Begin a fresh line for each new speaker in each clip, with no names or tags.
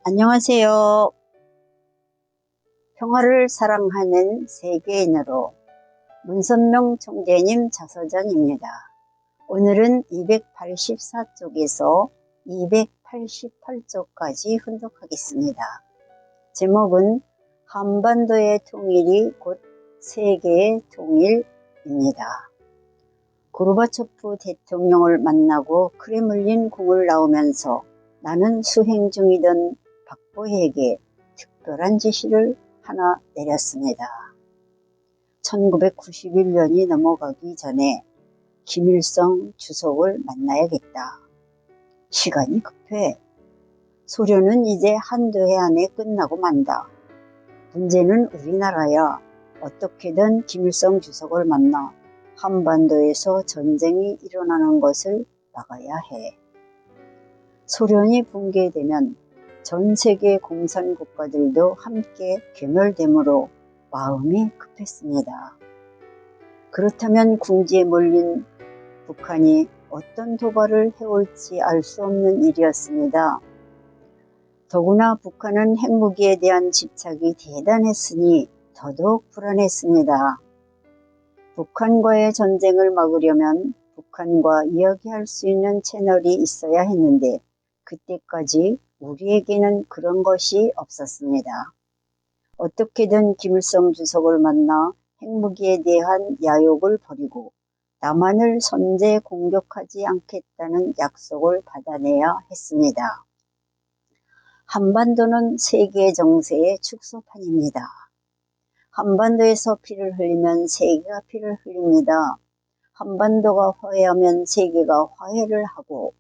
안녕하세요. 평화를 사랑하는 세계인으로 문선명 총재님 자서전입니다. 오늘은 284쪽에서 288쪽까지 훈독하겠습니다. 제목은 한반도의 통일이 곧 세계의 통일입니다. 고르바초프 대통령을 만나고 크레물린 궁을 나오면서 나는 수행 중이던 박보혜에게 특별한 지시를 하나 내렸습니다. 1991년이 넘어가기 전에 김일성 주석을 만나야겠다. 시간이 급해. 소련은 이제 한두 해 안에 끝나고 만다. 문제는 우리나라야. 어떻게든 김일성 주석을 만나 한반도에서 전쟁이 일어나는 것을 막아야 해. 소련이 붕괴되면 전 세계 공산 국가들도 함께 괴멸되므로 마음이 급했습니다. 그렇다면 궁지에 몰린 북한이 어떤 도발을 해올지 알 수 없는 일이었습니다. 더구나 북한은 핵무기에 대한 집착이 대단했으니 더더욱 불안했습니다. 북한과의 전쟁을 막으려면 북한과 이야기할 수 있는 채널이 있어야 했는데 그때까지 우리에게는 그런 것이 없었습니다. 어떻게든 김일성 주석을 만나 핵무기에 대한 야욕을 버리고 남한을 선제 공격하지 않겠다는 약속을 받아내야 했습니다. 한반도는 세계 정세의 축소판입니다. 한반도에서 피를 흘리면 세계가 피를 흘립니다. 한반도가 화해하면 세계가 화해를 하고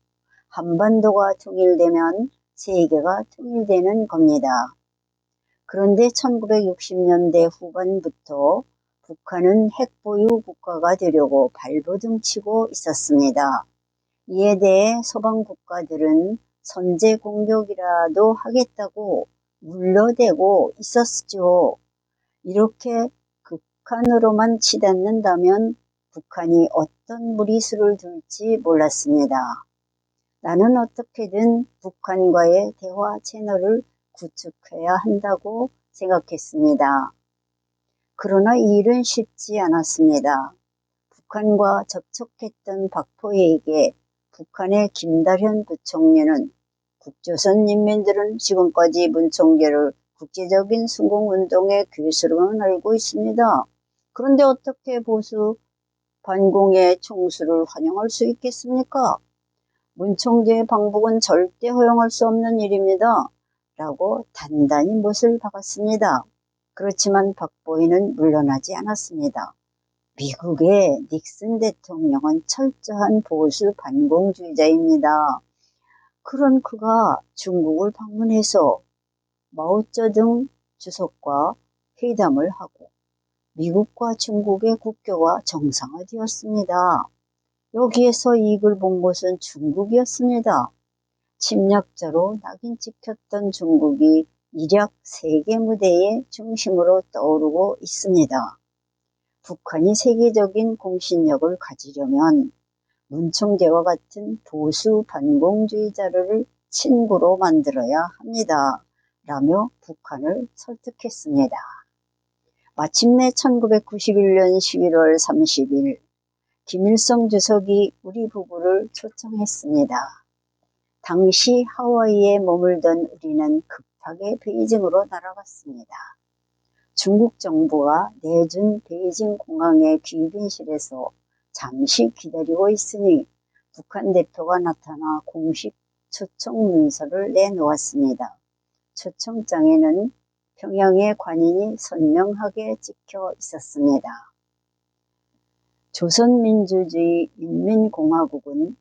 한반도가 통일되면 세계가 통일되는 겁니다. 그런데 1960년대 후반부터 북한은 핵보유 국가가 되려고 발버둥치고 있었습니다. 이에 대해 서방 국가들은 선제 공격이라도 하겠다고 물러대고 있었죠. 이렇게 극한으로만 치닫는다면 북한이 어떤 무리수를 둘지 몰랐습니다. 나는 어떻게든 북한과의 대화 채널을 구축해야 한다고 생각했습니다. 그러나 이 일은 쉽지 않았습니다. 북한과 접촉했던 박포혜에게 북한의 김다현 부총리는 북조선 인민들은 지금까지 문총재를 국제적인 순공운동의 괴수로만 알고 있습니다. 그런데 어떻게 보수 반공의 총수를 환영할 수 있겠습니까? 문총재의 방북은 절대 허용할 수 없는 일입니다. 라고 단단히 못을 박았습니다. 그렇지만 박보이는 물러나지 않았습니다. 미국의 닉슨 대통령은 철저한 보수 반공주의자입니다. 그런 그가 중국을 방문해서 마오쩌둥 주석과 회담을 하고 미국과 중국의 국교가 정상화되었습니다. 여기에서 이익을 본 것은 중국이었습니다. 침략자로 낙인 찍혔던 중국이 일약 세계 무대의 중심으로 떠오르고 있습니다. 북한이 세계적인 공신력을 가지려면 문총재와 같은 보수 반공주의자를 친구로 만들어야 합니다. 라며 북한을 설득했습니다. 마침내 1991년 11월 30일 김일성 주석이 우리 부부를 초청했습니다. 당시 하와이에 머물던 우리는 급하게 베이징으로 날아갔습니다. 중국 정부가 내준 베이징 공항의 귀빈실에서 잠시 기다리고 있으니 북한 대표가 나타나 공식 초청 문서를 내놓았습니다. 초청장에는 평양의 관인이 선명하게 찍혀 있었습니다. 조선민주주의 인민공화국은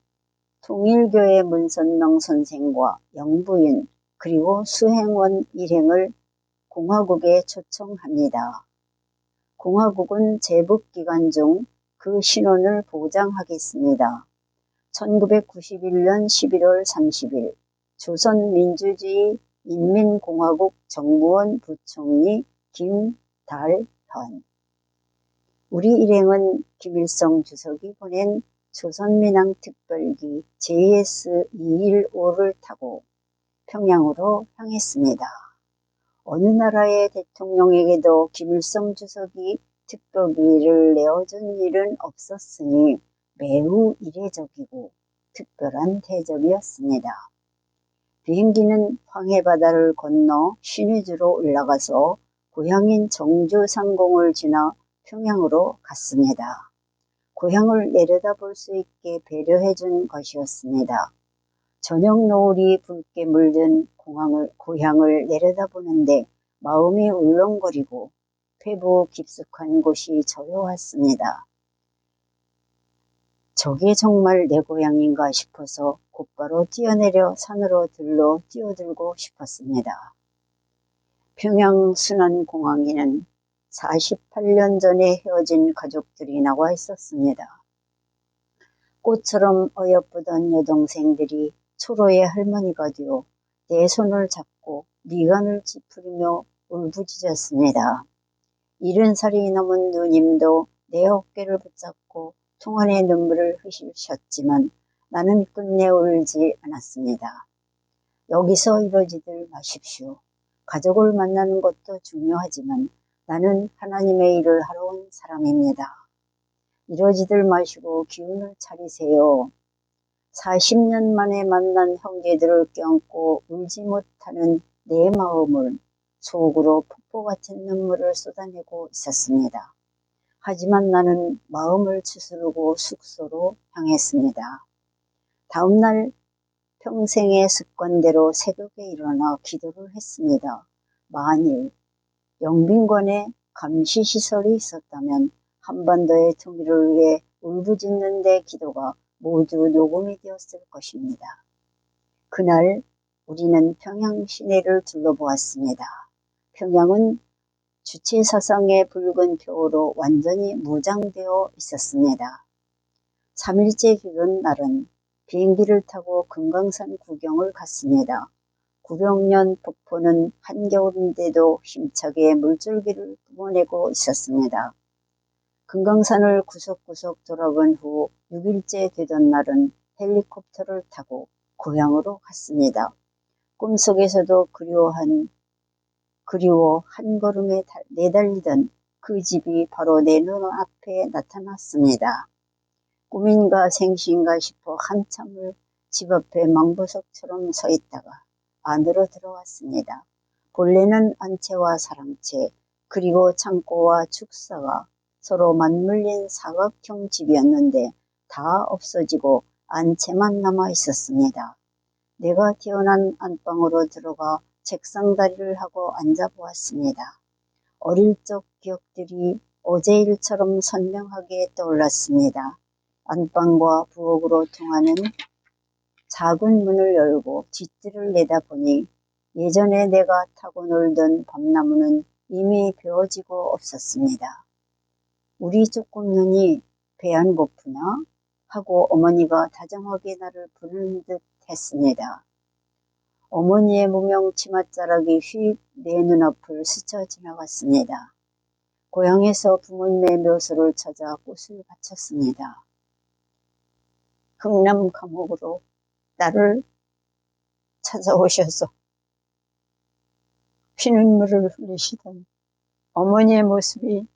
통일교의 문선명 선생과 영부인 그리고 수행원 일행을 공화국에 초청합니다. 공화국은 제북기간 중 그 신원을 보장하겠습니다. 1991년 11월 30일 조선민주주의 인민공화국 정무원 부총리 김달현. 우리 일행은 김일성 주석이 보낸 조선민항 특별기 JS215를 타고 평양으로 향했습니다. 어느 나라의 대통령에게도 김일성 주석이 특별기를 내어준 일은 없었으니 매우 이례적이고 특별한 대접이었습니다. 비행기는 황해바다를 건너 신의주로 올라가서 고향인 정주 상공을 지나 평양으로 갔습니다. 고향을 내려다볼 수 있게 배려해 준 것이었습니다. 저녁 노을이 붉게 물든 고향을 내려다보는데 마음이 울렁거리고 폐부 깊숙한 곳이 저려왔습니다. 저게 정말 내 고향인가 싶어서 곧바로 뛰어내려 산으로 들러 뛰어들고 싶었습니다. 평양 순안공항에는 48년 전에 헤어진 가족들이 나와 있었습니다. 꽃처럼 어여쁘던 여동생들이 초로의 할머니가 되어 내 손을 잡고 미간을 찌푸리며 울부짖었습니다. 70살이 넘은 누님도 내 어깨를 붙잡고 통한의 눈물을 흘리셨지만 나는 끝내 울지 않았습니다. 여기서 이러지들 마십시오. 가족을 만나는 것도 중요하지만 나는 하나님의 일을 하러 온 사람입니다. 이러지들 마시고 기운을 차리세요. 40년 만에 만난 형제들을 껴안고 울지 못하는 내 마음을 속으로 폭포 같은 눈물을 쏟아내고 있었습니다. 하지만 나는 마음을 추스르고 숙소로 향했습니다. 다음날 평생의 습관대로 새벽에 일어나 기도를 했습니다. 만일 영빈관에 감시시설이 있었다면 한반도의 통일을 위해 울부짖는 내 기도가 모두 녹음이 되었을 것입니다. 그날 우리는 평양 시내를 둘러보았습니다. 평양은 주체사상의 붉은 표로 완전히 무장되어 있었습니다. 3일째 기른 날은 비행기를 타고 금강산 구경을 갔습니다. 구룡련 폭포는 한겨울인데도 힘차게 물줄기를 뿜어내고 있었습니다. 금강산을 구석구석 돌아본 후 6일째 되던 날은 헬리콥터를 타고 고향으로 갔습니다. 꿈속에서도 그리워 한 걸음에 내달리던 그 집이 바로 내 눈앞에 나타났습니다. 꿈인가 생시인가 싶어 한참을 집 앞에 망부석처럼 서 있다가 안으로 들어왔습니다. 본래는 안채와 사랑채 그리고 창고와 축사가 서로 맞물린 사각형 집이었는데 다 없어지고 안채만 남아 있었습니다. 내가 태어난 안방으로 들어가 책상다리를 하고 앉아보았습니다. 어릴 적 기억들이 어제 일처럼 선명하게 떠올랐습니다. 안방과 부엌으로 통하는 작은 문을 열고 뒷뜰을 내다보니 예전에 내가 타고 놀던 밤나무는 이미 베어지고 없었습니다. 우리 쪼꼬눈이 배 안 고프나? 하고 어머니가 다정하게 나를 부르는 듯 했습니다. 어머니의 무명 치맛자락이 휙 내 눈앞을 스쳐 지나갔습니다. 고향에서 부모님의 묘소를 찾아 꽃을 바쳤습니다. 흥남 감옥으로 나를 찾아오셔서 피눈물을 흘리시던 어머니의 모습이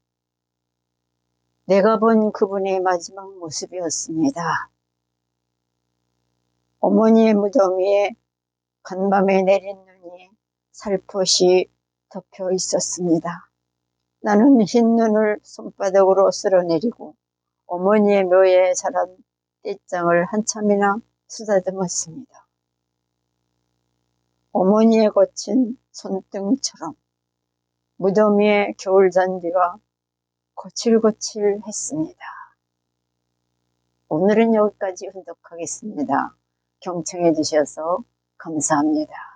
내가 본 그분의 마지막 모습이었습니다. 어머니의 무덤 위에 간밤에 내린 눈이 살포시 덮여 있었습니다. 나는 흰 눈을 손바닥으로 쓸어내리고 어머니의 묘에 자란 떼장을 한참이나 쓰다듬었습니다. 어머니의 거친 손등처럼 무덤 위의 겨울잔디가 거칠거칠했습니다. 오늘은 여기까지 후덕하겠습니다. 경청해 주셔서 감사합니다.